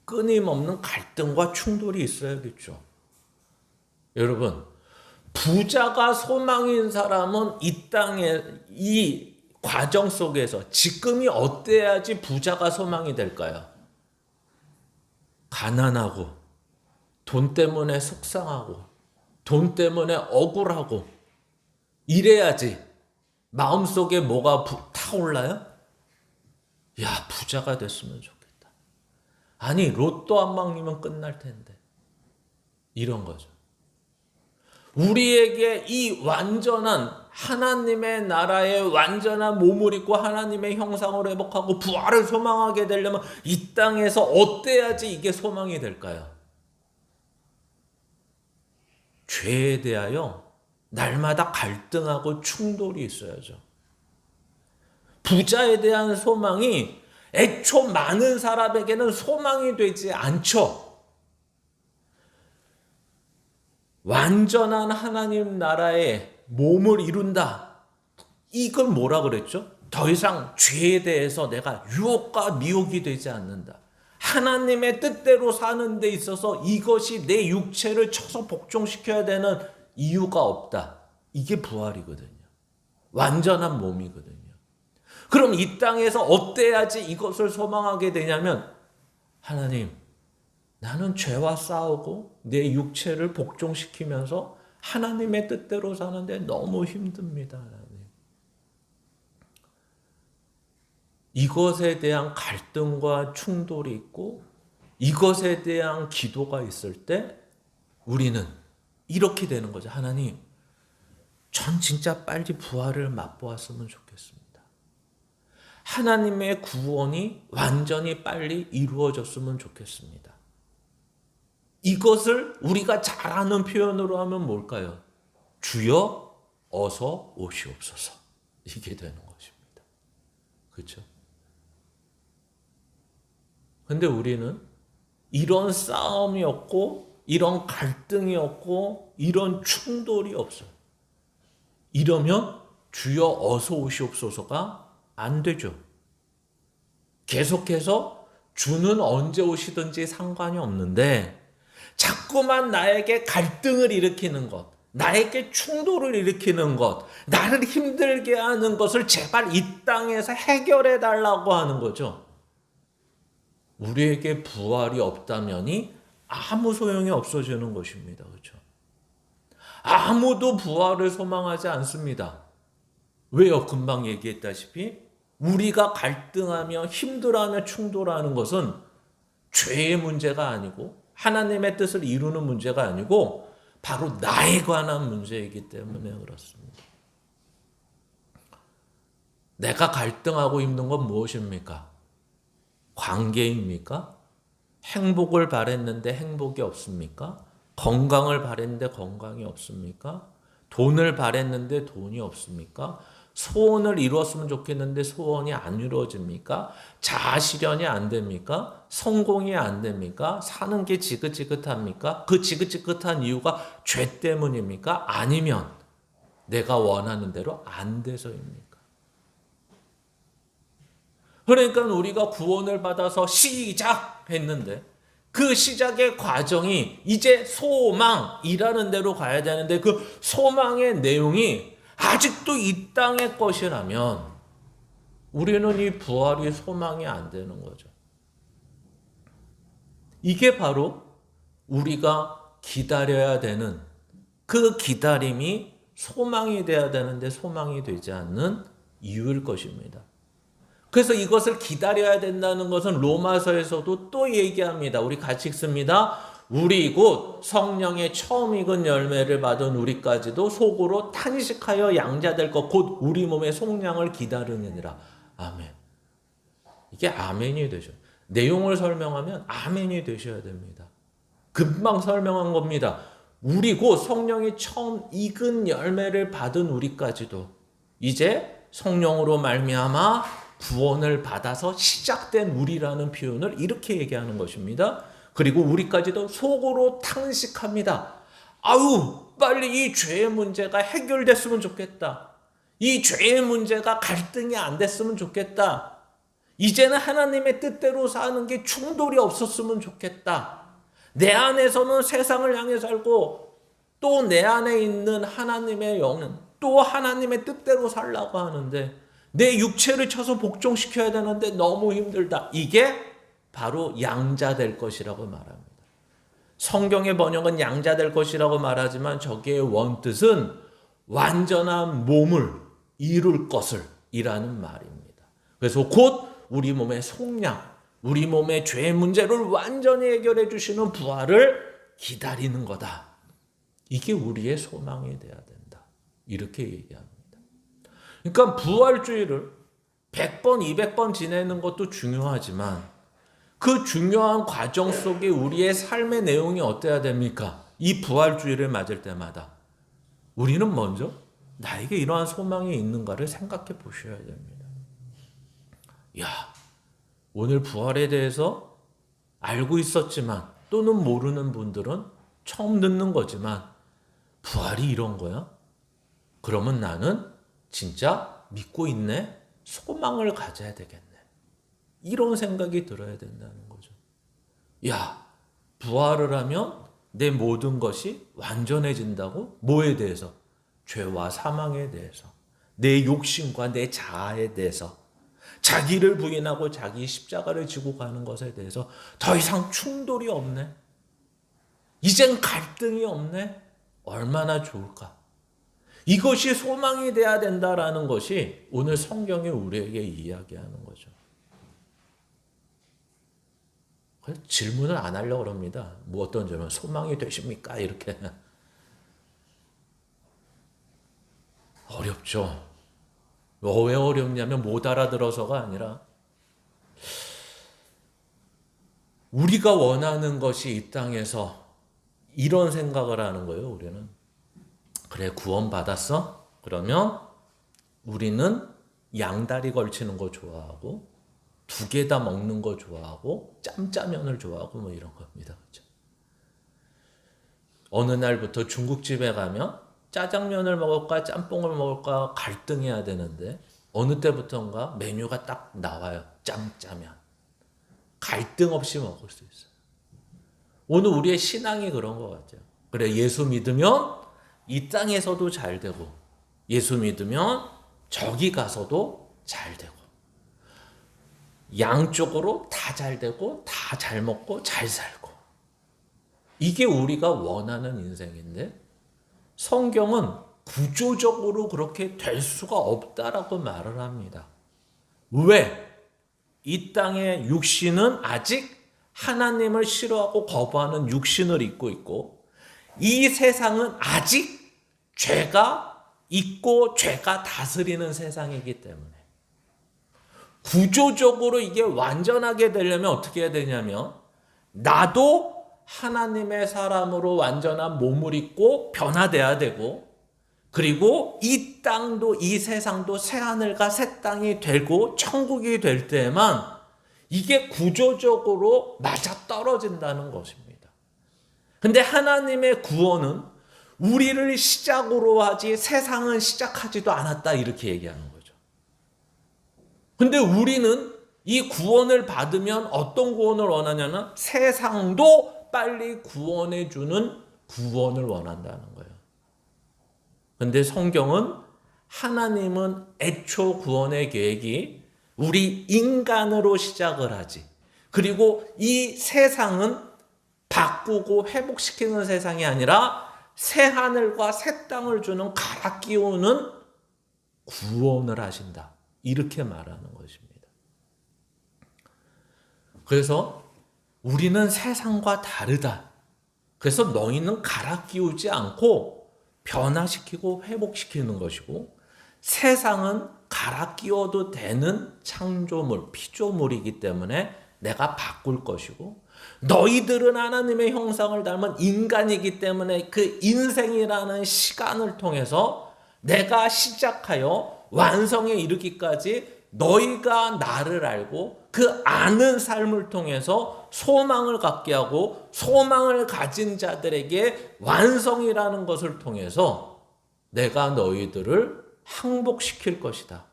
끊임없는 갈등과 충돌이 있어야겠죠. 여러분, 부자가 소망인 사람은 이 땅에 이 과정 속에서 지금이 어때야지 부자가 소망이 될까요? 가난하고 돈 때문에 속상하고 돈 때문에 억울하고 이래야지 마음속에 뭐가 타올라요? 야, 부자가 됐으면 좋겠다. 아니, 로또 한 방이면 끝날 텐데. 이런 거죠. 우리에게 이 완전한 하나님의 나라의 완전한 몸을 입고 하나님의 형상을 회복하고 부활을 소망하게 되려면 이 땅에서 어때야지 이게 소망이 될까요? 죄에 대하여 날마다 갈등하고 충돌이 있어야죠. 부자에 대한 소망이 애초 많은 사람에게는 소망이 되지 않죠. 완전한 하나님 나라의 몸을 이룬다. 이걸 뭐라 그랬죠? 더 이상 죄에 대해서 내가 유혹과 미혹이 되지 않는다. 하나님의 뜻대로 사는 데 있어서 이것이 내 육체를 쳐서 복종시켜야 되는 이유가 없다. 이게 부활이거든요. 완전한 몸이거든요. 그럼 이 땅에서 어때야지 이것을 소망하게 되냐면, 하나님, 나는 죄와 싸우고 내 육체를 복종시키면서 하나님의 뜻대로 사는데 너무 힘듭니다. 하나님. 이것에 대한 갈등과 충돌이 있고 이것에 대한 기도가 있을 때 우리는 이렇게 되는 거죠. 하나님, 전 진짜 빨리 부활을 맛보았으면 좋겠습니다. 하나님의 구원이 완전히 빨리 이루어졌으면 좋겠습니다. 이것을 우리가 잘 아는 표현으로 하면 뭘까요? 주여 어서 오시옵소서. 이게 되는 것입니다. 그렇죠? 근데 우리는 이런 싸움이 없고 이런 갈등이 없고 이런 충돌이 없어요. 이러면 주여 어서 오시옵소서가 안 되죠. 계속해서 주는 언제 오시든지 상관이 없는데 자꾸만 나에게 갈등을 일으키는 것, 나에게 충돌을 일으키는 것, 나를 힘들게 하는 것을 제발 이 땅에서 해결해 달라고 하는 거죠. 우리에게 부활이 없다면이 아무 소용이 없어지는 것입니다. 그렇죠? 아무도 부활을 소망하지 않습니다. 왜요? 금방 얘기했다시피 우리가 갈등하며 힘들어하며 충돌하는 것은 죄의 문제가 아니고 하나님의 뜻을 이루는 문제가 아니고 바로 나에 관한 문제이기 때문에 그렇습니다. 내가 갈등하고 있는 건 무엇입니까? 관계입니까? 행복을 바랬는데 행복이 없습니까? 건강을 바랬는데 건강이 없습니까? 돈을 바랬는데 돈이 없습니까? 소원을 이루었으면 좋겠는데 소원이 안 이루어집니까? 자아실현이 안 됩니까? 성공이 안 됩니까? 사는 게 지긋지긋합니까? 그 지긋지긋한 이유가 죄 때문입니까? 아니면 내가 원하는 대로 안 돼서입니까? 그러니까 우리가 구원을 받아서 시작했는데 그 시작의 과정이 이제 소망이라는 데로 가야 되는데 그 소망의 내용이 아직도 이 땅의 것이라면 우리는 이 부활이 소망이 안 되는 거죠. 이게 바로 우리가 기다려야 되는 그 기다림이 소망이 돼야 되는데 소망이 되지 않는 이유일 것입니다. 그래서 이것을 기다려야 된다는 것은 로마서에서도 또 얘기합니다. 우리 같이 읽습니다. 우리 곧 성령의 처음 익은 열매를 받은 우리까지도 속으로 탄식하여 양자될 것 곧 우리 몸의 속량을 기다리느니라. 아멘. 이게 아멘이 되죠. 내용을 설명하면 아멘이 되셔야 됩니다. 금방 설명한 겁니다. 우리 곧 성령이 처음 익은 열매를 받은 우리까지도 이제 성령으로 말미암아 구원을 받아서 시작된 우리라는 표현을 이렇게 얘기하는 것입니다. 그리고 우리까지도 속으로 탄식합니다. 아유, 빨리 이 죄의 문제가 해결됐으면 좋겠다. 이 죄의 문제가 갈등이 안 됐으면 좋겠다. 이제는 하나님의 뜻대로 사는 게 충돌이 없었으면 좋겠다. 내 안에서는 세상을 향해 살고 또 내 안에 있는 하나님의 영은 또 하나님의 뜻대로 살라고 하는데 내 육체를 쳐서 복종시켜야 되는데 너무 힘들다. 이게 바로 양자될 것이라고 말합니다. 성경의 번역은 양자될 것이라고 말하지만 저기의 원뜻은 완전한 몸을 이룰 것을 이라는 말입니다. 그래서 곧 우리 몸의 속량, 우리 몸의 죄의 문제를 완전히 해결해 주시는 부활을 기다리는 거다. 이게 우리의 소망이 돼야 된다. 이렇게 얘기합니다. 그러니까 부활주의를 100번, 200번 지내는 것도 중요하지만 그 중요한 과정 속에 우리의 삶의 내용이 어때야 됩니까? 이 부활주의를 맞을 때마다 우리는 먼저 나에게 이러한 소망이 있는가를 생각해 보셔야 됩니다. 야, 오늘 부활에 대해서 알고 있었지만 또는 모르는 분들은 처음 듣는 거지만 부활이 이런 거야? 그러면 나는 진짜 믿고 있네? 소망을 가져야 되겠네. 이런 생각이 들어야 된다는 거죠. 야, 부활을 하면 내 모든 것이 완전해진다고? 뭐에 대해서? 죄와 사망에 대해서. 내 욕심과 내 자아에 대해서. 자기를 부인하고 자기 십자가를 지고 가는 것에 대해서 더 이상 충돌이 없네. 이젠 갈등이 없네. 얼마나 좋을까? 이것이 소망이 돼야 된다라는 것이 오늘 성경이 우리에게 이야기하는 거죠. 질문을 안 하려고 합니다. 뭐 어떤 점은 소망이 되십니까? 이렇게. 어렵죠. 왜 어렵냐면 못 알아들어서가 아니라 우리가 원하는 것이 이 땅에서 이런 생각을 하는 거예요. 우리는. 그래, 구원받았어? 그러면 우리는 양다리 걸치는 거 좋아하고 두 개 다 먹는 거 좋아하고 짬짜면을 좋아하고 뭐 이런 겁니다. 그렇죠? 어느 날부터 중국집에 가면 짜장면을 먹을까 짬뽕을 먹을까 갈등해야 되는데 어느 때부터인가 메뉴가 딱 나와요. 짬짜면. 갈등 없이 먹을 수 있어요. 오늘 우리의 신앙이 그런 것 같아요. 그래, 예수 믿으면 이 땅에서도 잘 되고 예수 믿으면 저기 가서도 잘 되고 양쪽으로 다 잘 되고 다 잘 먹고 잘 살고 이게 우리가 원하는 인생인데 성경은 구조적으로 그렇게 될 수가 없다라고 말을 합니다. 왜? 이 땅의 육신은 아직 하나님을 싫어하고 거부하는 육신을 입고 있고 이 세상은 아직 죄가 있고 죄가 다스리는 세상이기 때문에 구조적으로 이게 완전하게 되려면 어떻게 해야 되냐면 나도 하나님의 사람으로 완전한 몸을 입고 변화돼야 되고 그리고 이 땅도 이 세상도 새하늘과 새 땅이 되고 천국이 될 때에만 이게 구조적으로 맞아떨어진다는 것입니다. 근데 하나님의 구원은 우리를 시작으로 하지 세상은 시작하지도 않았다 이렇게 얘기하는 거죠. 근데 우리는 이 구원을 받으면 어떤 구원을 원하냐면 세상도 빨리 구원해 주는 구원을 원한다는 거예요. 근데 성경은 하나님은 애초 구원의 계획이 우리 인간으로 시작을 하지. 그리고 이 세상은 바꾸고 회복시키는 세상이 아니라 새 하늘과 새 땅을 주는 갈아 끼우는 구원을 하신다. 이렇게 말하는 것입니다. 그래서 우리는 세상과 다르다. 그래서 너희는 갈아 끼우지 않고 변화시키고 회복시키는 것이고 세상은 갈아 끼워도 되는 창조물, 피조물이기 때문에 내가 바꿀 것이고 너희들은 하나님의 형상을 닮은 인간이기 때문에 그 인생이라는 시간을 통해서 내가 시작하여 완성에 이르기까지 너희가 나를 알고 그 아는 삶을 통해서 소망을 갖게 하고 소망을 가진 자들에게 완성이라는 것을 통해서 내가 너희들을 항복시킬 것이다.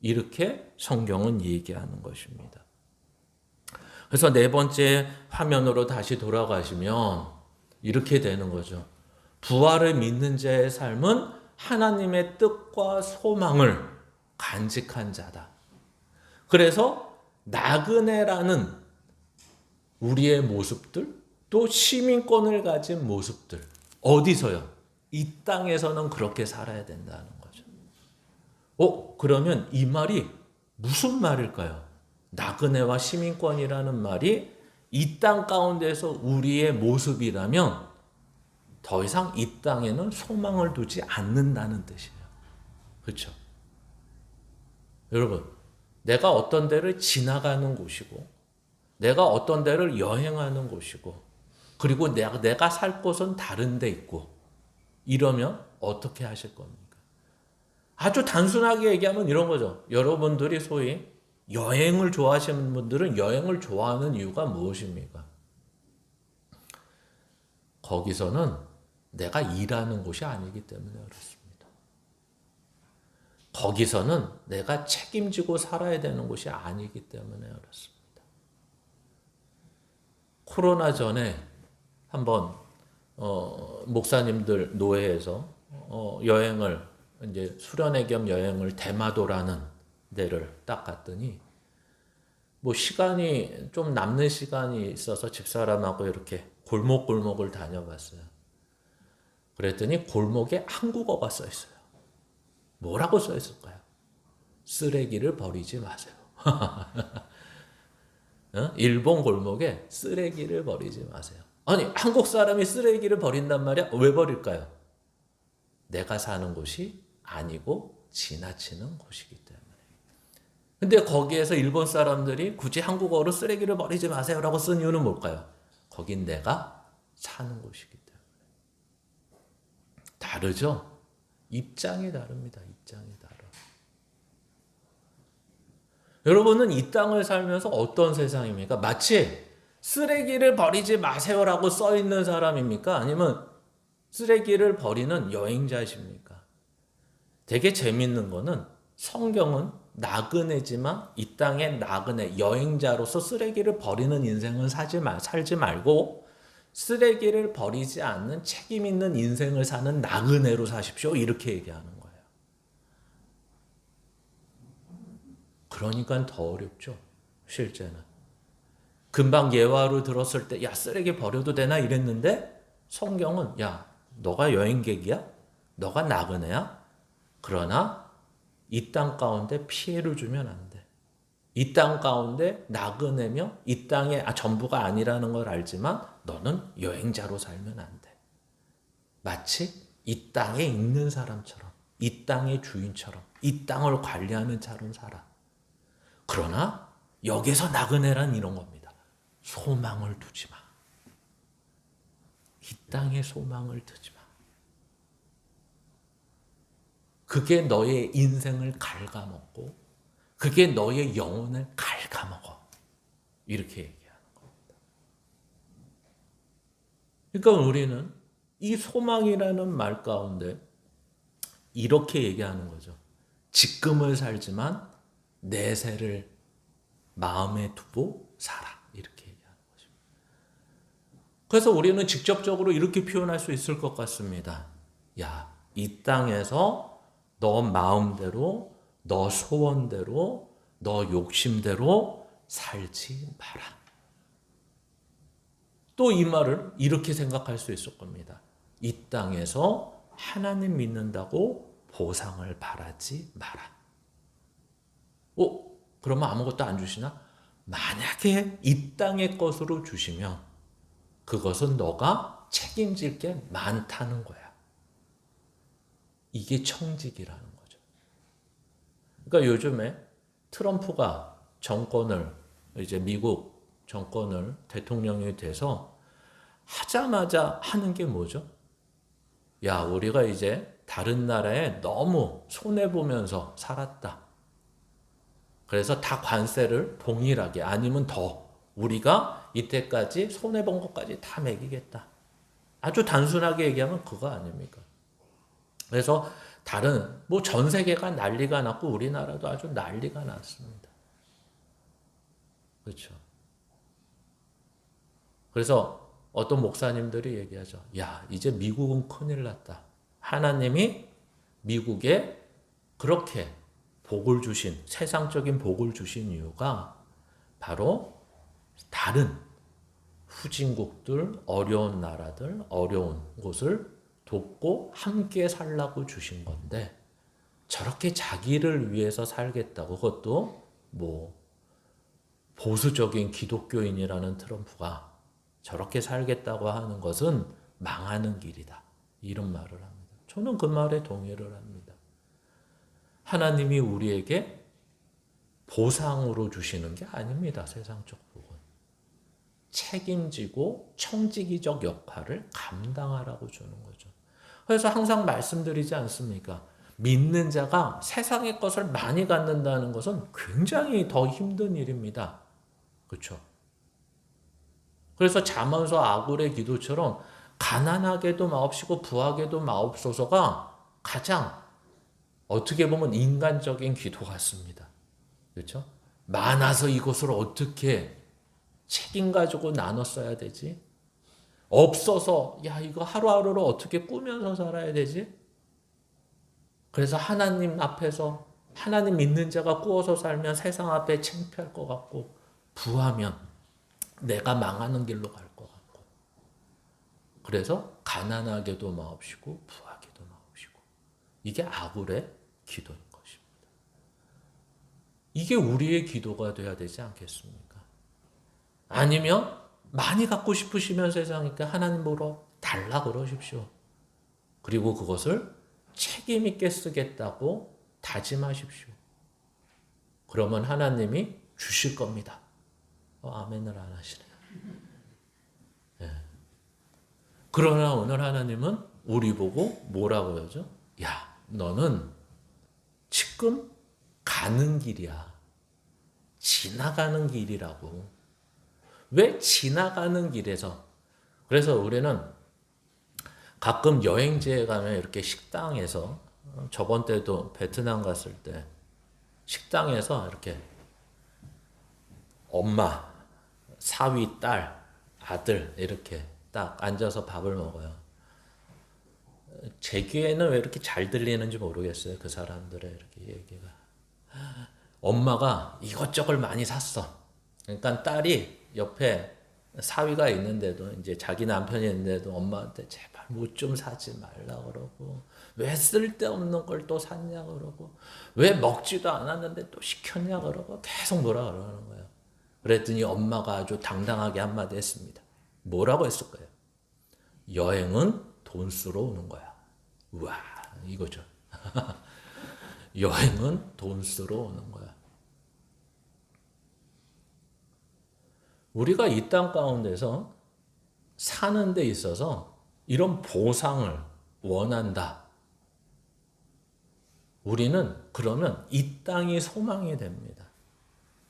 이렇게 성경은 얘기하는 것입니다. 그래서 네 번째 화면으로 다시 돌아가시면 이렇게 되는 거죠. 부활을 믿는 자의 삶은 하나님의 뜻과 소망을 간직한 자다. 그래서 나그네라는 우리의 모습들, 또 시민권을 가진 모습들, 어디서요? 이 땅에서는 그렇게 살아야 된다는 거죠. 그러면 이 말이 무슨 말일까요? 나그네와 시민권이라는 말이 이 땅 가운데서 우리의 모습이라면 더 이상 이 땅에는 소망을 두지 않는다는 뜻이에요. 그렇죠? 여러분, 내가 어떤 데를 지나가는 곳이고 내가 어떤 데를 여행하는 곳이고 그리고 내가 살 곳은 다른 데 있고 이러면 어떻게 하실 겁니까? 아주 단순하게 얘기하면 이런 거죠. 여러분들이 소위 여행을 좋아하시는 분들은 여행을 좋아하는 이유가 무엇입니까? 거기서는 내가 일하는 곳이 아니기 때문에 그렇습니다. 거기서는 내가 책임지고 살아야 되는 곳이 아니기 때문에 그렇습니다. 코로나 전에 한번 목사님들 노회에서 여행을 이제 수련회 겸 여행을 대마도라는 데를 딱 갔더니 뭐 시간이 좀 남는 시간이 있어서 집사람하고 이렇게 골목골목을 다녀봤어요. 그랬더니 골목에 한국어가 써 있어요. 뭐라고 써 있을까요? 쓰레기를 버리지 마세요. 일본 골목에 쓰레기를 버리지 마세요. 아니, 한국 사람이 쓰레기를 버린단 말이야? 왜 버릴까요? 내가 사는 곳이 아니고 지나치는 곳이기 때문에. 근데 거기에서 일본 사람들이 굳이 한국어로 쓰레기를 버리지 마세요라고 쓴 이유는 뭘까요? 거긴 내가 사는 곳이기 때문에. 다르죠? 입장이 다릅니다. 입장이 다르. 여러분은 이 땅을 살면서 어떤 세상입니까? 마치 쓰레기를 버리지 마세요라고 써 있는 사람입니까? 아니면 쓰레기를 버리는 여행자이십니까? 되게 재밌는 거는 성경은 나그네지만 이 땅의 나그네 여행자로서 쓰레기를 버리는 인생을 살지 말고 쓰레기를 버리지 않는 책임 있는 인생을 사는 나그네로 사십시오. 이렇게 얘기하는 거예요. 그러니까 더 어렵죠. 실제는. 금방 예화로 들었을 때 야 쓰레기 버려도 되나 이랬는데 성경은 야 너가 여행객이야? 너가 나그네야? 그러나 이 땅 가운데 피해를 주면 안 돼. 이 땅 가운데 나그네며 이 땅의 전부가 아니라는 걸 알지만 너는 여행자로 살면 안 돼. 마치 이 땅에 있는 사람처럼 이 땅의 주인처럼 이 땅을 관리하는 자로 살아. 그러나 여기서 나그네란 이런 겁니다. 소망을 두지 마. 이 땅에 소망을 두지 마. 그게 너의 인생을 갉아먹고 그게 너의 영혼을 갉아먹어. 이렇게 얘기하는 겁니다. 그러니까 우리는 이 소망이라는 말 가운데 이렇게 얘기하는 거죠. 지금을 살지만 내세를 마음에 두고 살아. 이렇게 얘기하는 것입니다. 그래서 우리는 직접적으로 이렇게 표현할 수 있을 것 같습니다. 야, 이 땅에서 너 마음대로, 너 소원대로, 너 욕심대로 살지 마라. 또 이 말을 이렇게 생각할 수 있을 겁니다. 이 땅에서 하나님 믿는다고 보상을 바라지 마라. 그러면 아무것도 안 주시나? 만약에 이 땅의 것으로 주시면 그것은 너가 책임질 게 많다는 거야. 이게 청직이라는 거죠. 그러니까 요즘에 트럼프가 이제 미국 정권을 대통령이 돼서 하자마자 하는 게 뭐죠? 야, 우리가 이제 다른 나라에 너무 손해보면서 살았다. 그래서 다 관세를 동일하게 아니면 더 우리가 이때까지 손해본 것까지 다 매기겠다. 아주 단순하게 얘기하면 그거 아닙니까? 그래서 전 세계가 난리가 났고 우리나라도 아주 난리가 났습니다. 그렇죠. 그래서 어떤 목사님들이 얘기하죠. 야, 이제 미국은 큰일 났다. 하나님이 미국에 그렇게 세상적인 복을 주신 이유가 바로 다른 후진국들, 어려운 나라들, 어려운 곳을 돕고 함께 살라고 주신 건데 저렇게 자기를 위해서 살겠다고 그것도 보수적인 기독교인이라는 트럼프가 저렇게 살겠다고 하는 것은 망하는 길이다. 이런 말을 합니다. 저는 그 말에 동의를 합니다. 하나님이 우리에게 보상으로 주시는 게 아닙니다. 세상적 복은. 책임지고 청지기적 역할을 감당하라고 주는 거죠. 그래서 항상 말씀드리지 않습니까? 믿는 자가 세상의 것을 많이 갖는다는 것은 굉장히 더 힘든 일입니다. 그렇죠? 그래서 잠언서 아굴의 기도처럼 가난하게도 마옵시고 부하게도 마옵소서가 가장 어떻게 보면 인간적인 기도 같습니다. 그렇죠? 많아서 이것을 어떻게 책임 가지고 나눠 써야 되지? 없어서 이거 하루하루를 어떻게 꾸면서 살아야 되지? 그래서 하나님 앞에서 하나님 믿는 자가 꾸어서 살면 세상 앞에 창피할 것 같고 부하면 내가 망하는 길로 갈 것 같고 그래서 가난하게도 마옵시고 부하게도 마옵시고 이게 아굴의 기도인 것입니다. 이게 우리의 기도가 되어야 되지 않겠습니까? 아니면 많이 갖고 싶으시면 세상이니까 하나님으로 달라 그러십시오. 그리고 그것을 책임 있게 쓰겠다고 다짐하십시오. 그러면 하나님이 주실 겁니다. 아멘을 안 하시네요. 예. 그러나 오늘 하나님은 우리 보고 뭐라고 하죠? 야, 너는 지금 가는 길이야. 지나가는 길이라고. 왜 지나가는 길에서? 그래서 우리는 가끔 여행지에 가면 이렇게 식당에서, 저번 때도 베트남 갔을 때 식당에서 이렇게 엄마, 사위, 딸, 아들 이렇게 딱 앉아서 밥을 먹어요. 제 귀에는 왜 이렇게 잘 들리는지 모르겠어요. 그 사람들의 이렇게 얘기가. 엄마가 이것저것 많이 샀어. 그러니까 딸이 옆에 사위가 있는데도 이제 자기 남편이 있는데도 엄마한테 제발 뭐 좀 사지 말라 그러고 왜 쓸데없는 걸 또 샀냐 그러고 왜 먹지도 않았는데 또 시켰냐 그러고 계속 뭐라 그러는 거예요. 그랬더니 엄마가 아주 당당하게 한마디 했습니다. 뭐라고 했을까요? 여행은 돈 쓰러 오는 거야. 우와, 이거죠. 여행은 돈 쓰러 오는 거야. 우리가 이 땅 가운데서 사는 데 있어서 이런 보상을 원한다. 우리는 그러면 이 땅이 소망이 됩니다.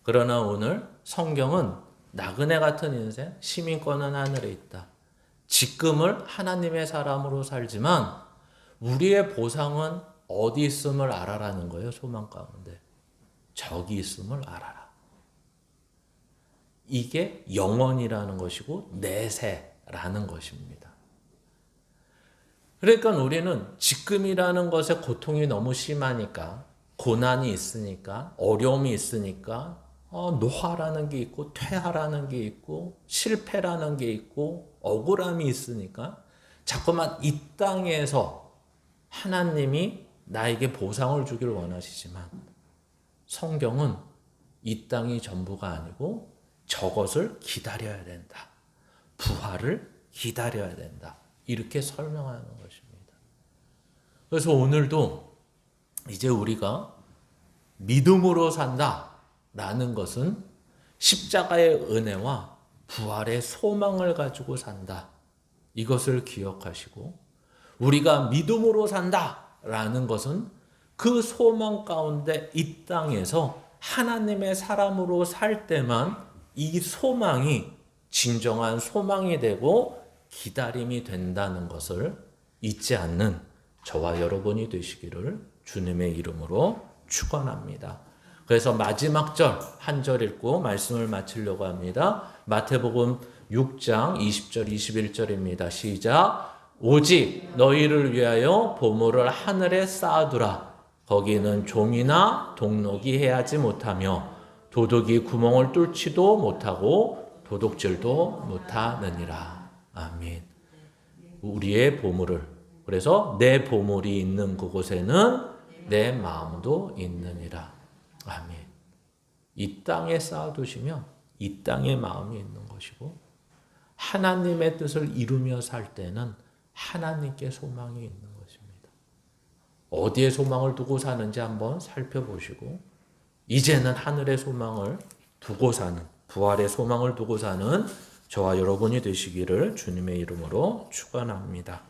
그러나 오늘 성경은 나그네 같은 인생, 시민권은 하늘에 있다. 지금을 하나님의 사람으로 살지만 우리의 보상은 어디 있음을 알아라는 거예요. 소망 가운데. 저기 있음을 알아라. 이게 영원이라는 것이고 내세라는 것입니다. 그러니까 우리는 지금이라는 것에 고통이 너무 심하니까, 고난이 있으니까, 어려움이 있으니까 노화라는 게 있고 퇴화라는 게 있고 실패라는 게 있고 억울함이 있으니까 자꾸만 이 땅에서 하나님이 나에게 보상을 주기를 원하시지만 성경은 이 땅이 전부가 아니고 저것을 기다려야 된다. 부활을 기다려야 된다. 이렇게 설명하는 것입니다. 그래서 오늘도 이제 우리가 믿음으로 산다라는 것은 십자가의 은혜와 부활의 소망을 가지고 산다. 이것을 기억하시고 우리가 믿음으로 산다라는 것은 그 소망 가운데 이 땅에서 하나님의 사람으로 살 때만 이 소망이 진정한 소망이 되고 기다림이 된다는 것을 잊지 않는 저와 여러분이 되시기를 주님의 이름으로 축원합니다. 그래서 마지막 절 한 절 읽고 말씀을 마치려고 합니다. 마태복음 6장 20절 21절입니다. 시작. 오직 너희를 위하여 보물을 하늘에 쌓아두라. 거기는 종이나 동록이 해하지 못하며 도둑이 구멍을 뚫지도 못하고 도둑질도 못하느니라. 아멘. 우리의 보물을, 그래서 내 보물이 있는 그곳에는 내 마음도 있느니라. 아멘. 이 땅에 쌓아두시면 이 땅에 마음이 있는 것이고 하나님의 뜻을 이루며 살 때는 하나님께 소망이 있는 것입니다. 어디에 소망을 두고 사는지 한번 살펴보시고 이제는 하늘의 소망을 두고 사는, 부활의 소망을 두고 사는 저와 여러분이 되시기를 주님의 이름으로 축원합니다.